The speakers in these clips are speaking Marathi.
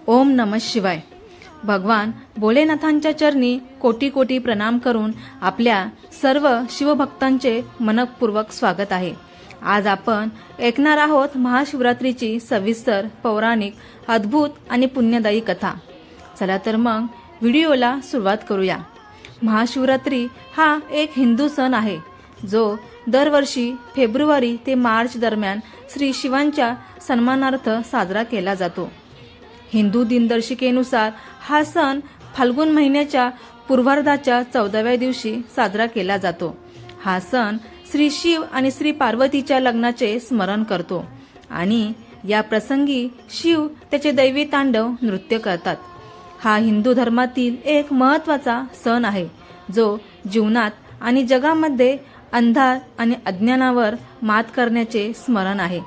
ओम नमः शिवाय। भगवान भोलेनाथांच्या चरणी कोटी कोटी प्रणाम करून आपल्या सर्व शिवभक्तांचे मनपूर्वक स्वागत आहे। आज आपण ऐकणार आहोत महाशिवरात्रीची सविस्तर पौराणिक अद्भुत आणि पुण्यदायी कथा। चला तर मग व्हिडिओला सुरुवात करूया। महाशिवरात्री हा एक हिंदू सण आहे जो दरवर्षी फेब्रुवारी ते मार्च दरम्यान श्री शिवांच्या सन्मानार्थ साजरा केला जातो। हिंदू दिनदर्शिकेनुसार हा सण फाल्गुन महिन्याच्या पूर्वार्धाच्या 14व्या दिवशी साजरा केला जातो। हा सण श्री शिव आणि श्री पार्वतीच्या लग्नाचे स्मरण करतो आणि या प्रसंगी शिव त्याचे दैवी तांडव नृत्य करतात। हा हिंदू धर्मातील एक महत्त्वाचा सण आहे जो जीवनात आणि जगामध्ये अंधार आणि अज्ञानावर मात करण्याचे स्मरण आहे।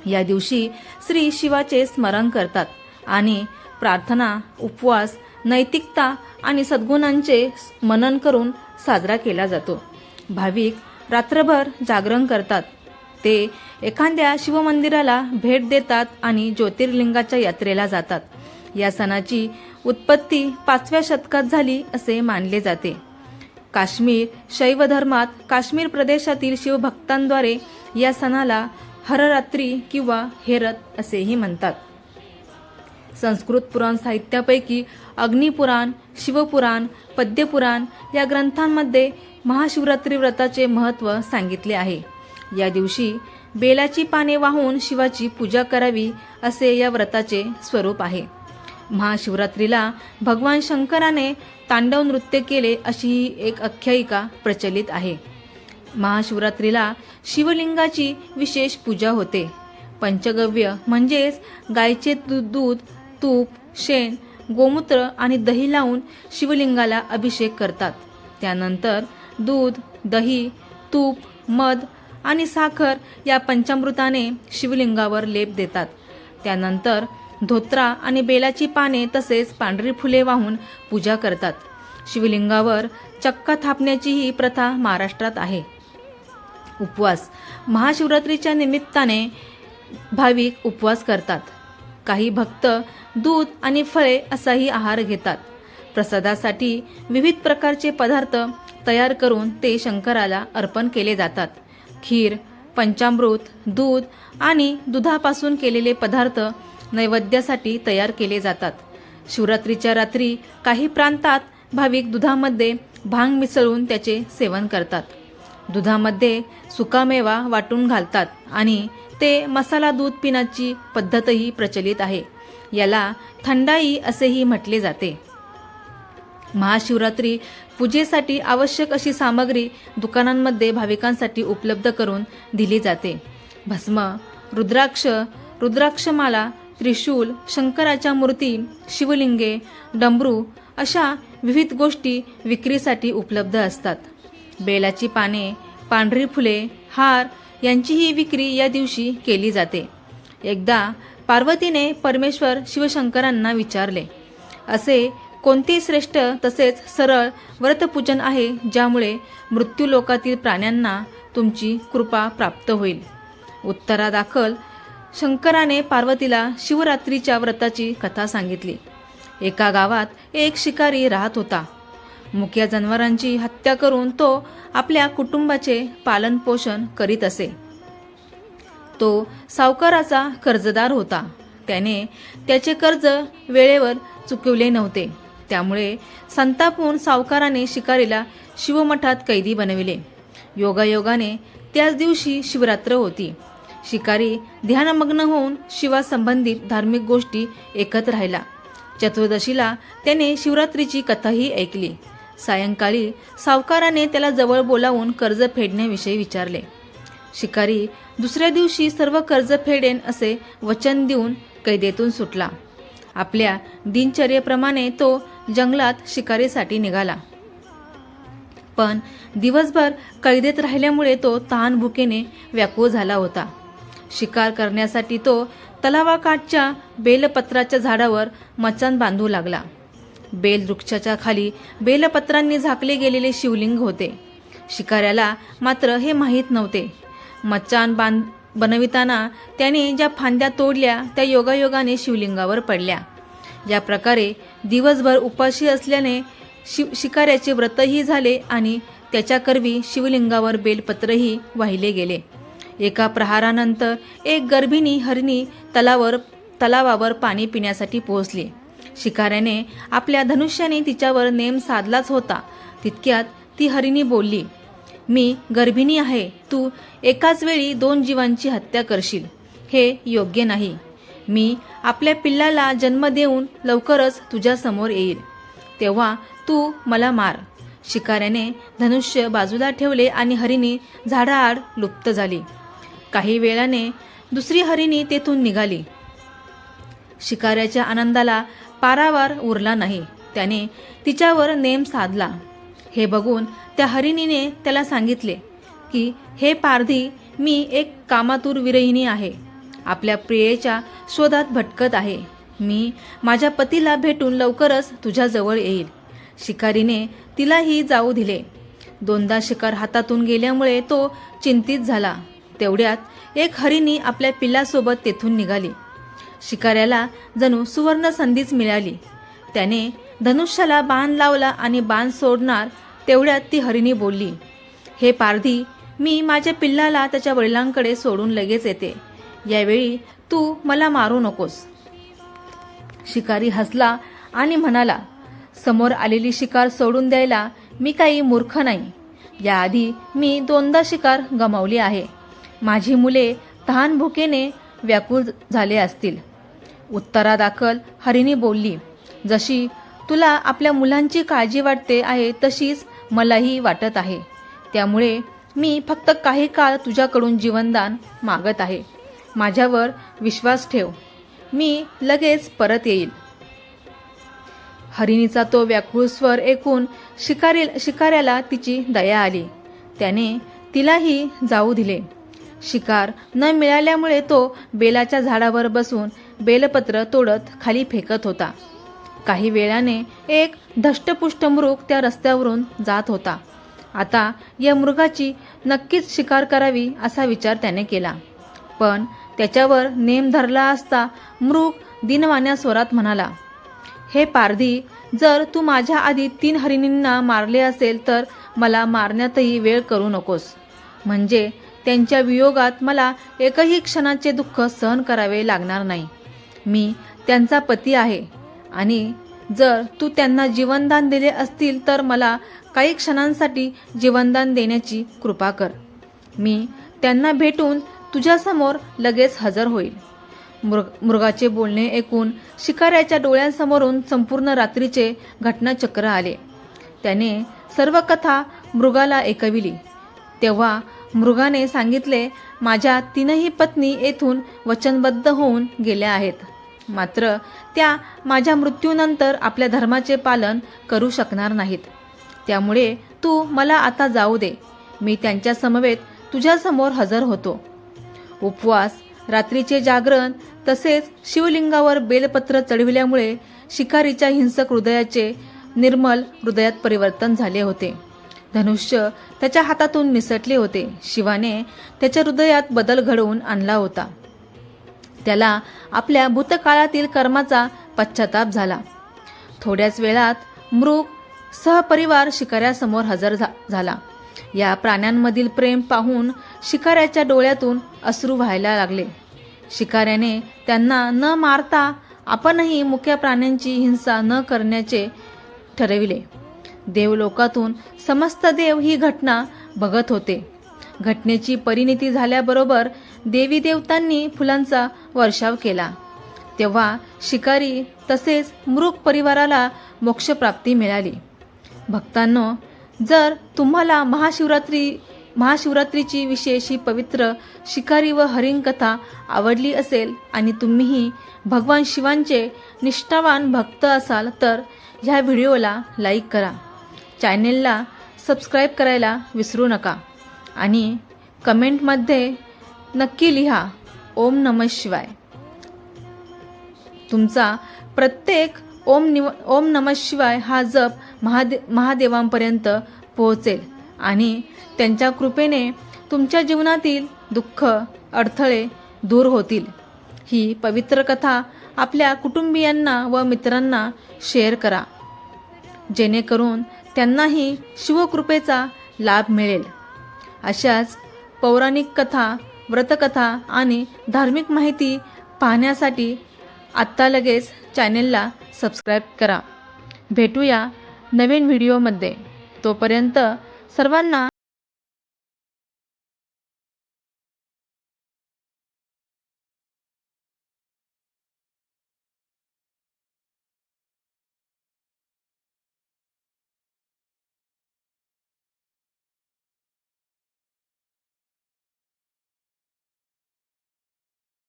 या दिवशी श्री शिवाचे स्मरण करतात आणि प्रार्थना, उपवास, नैतिकता आणि सद्गुणांचे मनन करून साजरा केला जातो। भाविक रात्रभर जागरण करतात, ते एखाद्या शिवमंदिराला भेट देतात आणि ज्योतिर्लिंगाच्या यात्रेला जातात। या सणाची उत्पत्ती 5व्या शतकात झाली असे मानले जाते। काश्मीर शैव धर्मात काश्मीर प्रदेशातील शिवभक्तांद्वारे या सणाला हररात्री किंवा हेरत असेही म्हणतात। संस्कृत पुराण साहित्यापैकी अग्निपुराण, शिवपुराण, पद्यपुराण या ग्रंथांमध्ये महाशिवरात्री व्रताचे महत्त्व सांगितले आहे। या दिवशी बेलाची पाने वाहून शिवाची पूजा करावी असे या व्रताचे स्वरूप आहे। महाशिवरात्रीला भगवान शंकराने तांडव नृत्य केले अशी एक आख्यायिका प्रचलित आहे। महाशिवरात्रीला शिवलिंगाची विशेष पूजा होते। पंचगव्य म्हणजेच गायीचे दूध, तूप, शेण, गोमूत्र आणि दही लावून शिवलिंगाला अभिषेक करतात। त्यानंतर दूध, दही, तूप, मध आणि साखर या पंचामृताने शिवलिंगावर लेप देतात। त्यानंतर धोत्रा आणि बेलाची पाने तसेच पांढरी फुले वाहून पूजा करतात। शिवलिंगावर चक्का थापण्याची ही प्रथा महाराष्ट्रात आहे। उपवास महाशिवरात्रीच्या निमित्ताने भाविक उपवास करतात। काही भक्त दूध आणि फळे असाही आहार घेतात। प्रसादासाठी विविध प्रकारचे पदार्थ तयार करून ते शंकराला अर्पण केले जातात। खीर, पंचामृत, दूध आणि दुधापासून केलेले पदार्थ नैवेद्यासाठी तयार केले जातात। शिवरात्रीच्या रात्री काही प्रांतात भाविक दुधामध्ये भांग मिसळून त्याचे सेवन करतात। दुधामध्ये सुकामेवा वाटून घालतात आणि ते मसाला दूध पिण्याची पद्धतही प्रचलित आहे। याला थंडाई असेही म्हटले जाते। महाशिवरात्री पूजेसाठी आवश्यक अशी सामग्री दुकानांमध्ये भाविकांसाठी उपलब्ध करून दिली जाते। भस्म, रुद्राक्ष, रुद्राक्षमाला, त्रिशूल, शंकराच्या मूर्ती, शिवलिंगे, डमरू अशा विविध गोष्टी विक्रीसाठी उपलब्ध असतात। बेलाची पाने, पांढरी फुले, हार यांचीही विक्री या दिवशी केली जाते। एकदा पार्वतीने परमेश्वर शिवशंकरांना विचारले, असे कोणते श्रेष्ठ तसेच सरळ व्रतपूजन आहे ज्यामुळे मृत्यूलोकातील प्राण्यांना तुमची कृपा प्राप्त होईल? उत्तरादाखल शंकराने पार्वतीला शिवरात्रीच्या व्रताची कथा सांगितली। एका गावात एक शिकारी राहत होता। मुक्या जनावरांची हत्या करून तो आपल्या कुटुंबाचे पालनपोषण करीत असे। तो सावकाराचा कर्जदार होता। त्याने त्याचे कर्ज वेळेवर चुकवले नव्हते। त्यामुळे संतापून सावकाराने शिकारीला शिवमठात कैदी बनविले। योगायोगाने त्याच दिवशी शिवरात्र होती। शिकारी ध्यानमग्न होऊन शिवासंबंधित धार्मिक गोष्टी ऐकत राहिला। चतुर्दशीला त्याने शिवरात्रीची कथाही ऐकली। सायंकाळी सावकाराने त्याला जवळ बोलावून कर्ज फेडण्याविषयी विचारले। शिकारी दुसऱ्या दिवशी सर्व कर्ज फेडेन असे वचन देऊन कैदेतून सुटला। आपल्या दिनचर्येप्रमाणे तो जंगलात शिकारीसाठी निघाला। पण दिवसभर कैदेत राहिल्यामुळे तो तहान भुकेने व्याकुळ झाला होता। शिकार करण्यासाठी तो तलावाकाठच्या बेलपत्राच्या झाडावर मचाण बांधू लागला। बेल वृक्षाच्या खाली बेलपत्रांनी झाकले गेलेले शिवलिंग होते। शिकाऱ्याला मात्र हे माहीत नव्हते। मचाण बनविताना त्याने ज्या फांद्या तोडल्या त्या योगायोगाने शिवलिंगावर पडल्या या प्रकारे दिवसभर उपाशी असल्याने शिकाऱ्याचे व्रतही झाले आणि त्याच्याकरवी शिवलिंगावर बेलपत्रही वाहिले गेले. एका प्रहारानंतर एक गर्भिणी हरिणी तलावावर पाणी पिण्यासाठी पोहोचली. शिकाऱ्याने आपल्या धनुष्याने तिच्यावर नेम साधलाच होता. तितक्यात ती हरिणी बोलली, मी गर्भिणी आहे. तू एकाच वेळी 2 जीवांची हत्या करशील, हे योग्य नाही. मी आपल्या पिल्लाला जन्म देऊन लवकरच तुझ्या समोर येईल, तेव्हा तू मला मार. शिकाऱ्याने धनुष्य बाजूला ठेवले आणि हरिणी झाडाआड लुप्त झाली. काही वेळाने दुसरी हरिणी तेथून निघाली. शिकाऱ्याच्या आनंदाला पारावार उरला नाही. त्याने तिच्यावर नेम साधला. हे बघून त्या हरिणीने त्याला सांगितले की, हे पारधी, मी एक कामातूर विरहिणी आहे. आपल्या प्रियेच्या शोधात भटकत आहे. मी माझ्या पतीला भेटून लवकरच तुझ्या जवळ येईल. शिकारीने तिलाही जाऊ दिले. 2दा शिकार हातातून गेल्यामुळे तो चिंतित झाला. तेवढ्यात एक हरिणी आपल्या पिल्लासोबत तेथून निघाली. शिकाऱ्याला जणू सुवर्ण संधीच मिळाली. त्याने धनुष्याला बाण लावला आणि बाण सोडणार तेवढ्यात ती हरिणी बोलली, हे पारधी, मी माझ्या पिल्लाला त्याच्या वडिलांकडे सोडून लगेच येते. यावेळी तू मला मारू नकोस. शिकारी हसला आणि म्हणाला, समोर आलेली शिकार सोडून द्यायला मी काही मूर्ख नाही. याआधी मी 2दा शिकार गमावली आहे. माझी मुले तहान भुकेने व्याकुळ झाले असतील. उत्तरादाखल हरिणी बोलली, जशी तुला आपल्या मुलांची काळजी वाटते आहे तशीच मलाही वाटत आहे. त्यामुळे मी फक्त काही काळ तुझ्याकडून जीवनदान मागत आहे. माझ्यावर विश्वास ठेव. मी लगेच परत येईल. हरिणीचा तो व्याकुळ स्वर ऐकून शिकाऱ्याला तिची दया आली. त्याने तिलाही जाऊ दिले. शिकार न मिळाल्यामुळे तो बेलाच्या झाडावर बसून बेलपत्र तोडत खाली फेकत होता. काही वेळाने एक धष्टपुष्ट मृग त्या रस्त्यावरून जात होता. आता या मृगाची नक्कीच शिकार करावी असा विचार त्याने केला. पण त्याच्यावर नेम धरला असता मृग दिनवाण्या स्वरात म्हणाला, हे पारधी, जर तू माझ्या आधी 3 हरिणींना मारले असेल तर मला मारण्यातही वेळ करू नकोस. म्हणजे त्यांच्या वियोगात मला एकही क्षणाचे दुःख सहन करावे लागणार नाही. मी त्यांचा पती आहे आणि जर तू त्यांना जीवनदान दिले असतील तर मला काही क्षणांसाठी जीवनदान देण्याची कृपा कर. मी त्यांना भेटून तुझ्यासमोर लगेच हजर होईल. मृगाचे बोलणे ऐकून शिकाऱ्याच्या डोळ्यांसमोरून संपूर्ण रात्रीचे घटनाचक्र आले. त्याने सर्व कथा मृगाला ऐकविली. तेव्हा मृगाने सांगितले, माझ्या 3ही पत्नी येथून वचनबद्ध होऊन गेल्या आहेत. मात्र त्या माझ्या मृत्यूनंतर आपल्या धर्माचे पालन करू शकणार नाहीत. त्यामुळे तू मला आता जाऊ दे. मी त्यांच्या समवेत तुझ्यासमोर हजर होतो. उपवास, रात्रीचे जागरण तसेच शिवलिंगावर बेलपत्र चढविल्यामुळे शिकारीच्या हिंसक हृदयाचे निर्मल हृदयात परिवर्तन झाले होते. धनुष्य त्याच्या हातातून निसटले होते. शिवाने त्याच्या हृदयात बदल घडवून आणला होता. त्याला आपल्या भूतकाळातील कर्माचा पश्चाताप झाला. थोड्याच वेळात मृग सहपरिवार शिकाऱ्यासमोर हजर झाला. या प्राण्यांमधील प्रेम पाहून शिकाऱ्याच्या डोळ्यातून अश्रू व्हायला लागले. शिकाऱ्याने त्यांना न मारता आपणही मुक्या प्राण्यांची हिंसा न करण्याचे ठरविले. देवलोकातून समस्त देव ही घटना बघत होते. घटनेची परिणिती झाल्याबरोबर देवी देवतांनी फुलांचा वर्षाव केला. तेव्हा शिकारी तसेच मृग परिवाराला मोक्षप्राप्ती मिळाली. भक्तांनो, जर तुम्हाला महाशिवरात्रीची विशेष पवित्र शिकारी व हरिण कथा आवडली असेल आणि तुम्हीही भगवान शिवांचे निष्ठावान भक्त असाल तर ह्या व्हिडिओला लाईक करा. चॅनेलला सबस्क्राईब करायला विसरू नका आणि कमेंटमध्ये नक्की लिहा ओम नमः शिवाय. तुमचा प्रत्येक ओम नमः शिवाय हा जप महादेवांपर्यंत पोहोचेल आणि त्यांच्या कृपेने तुमच्या जीवनातील दुःख अडथळे दूर होतील. ही पवित्र कथा आपल्या कुटुंबियांना व मित्रांना शेअर करा, जेणेकरून त्यांनाही शिवकृपेचा लाभ मिळेल. अशाच पौराणिक कथा, व्रतकथा आणि धार्मिक माहिती पाहण्यासाठी आत्ता लगेच चॅनेलला सबस्क्राईब करा. भेटूया नवीन व्हिडिओमध्ये. तोपर्यंत सर्वांना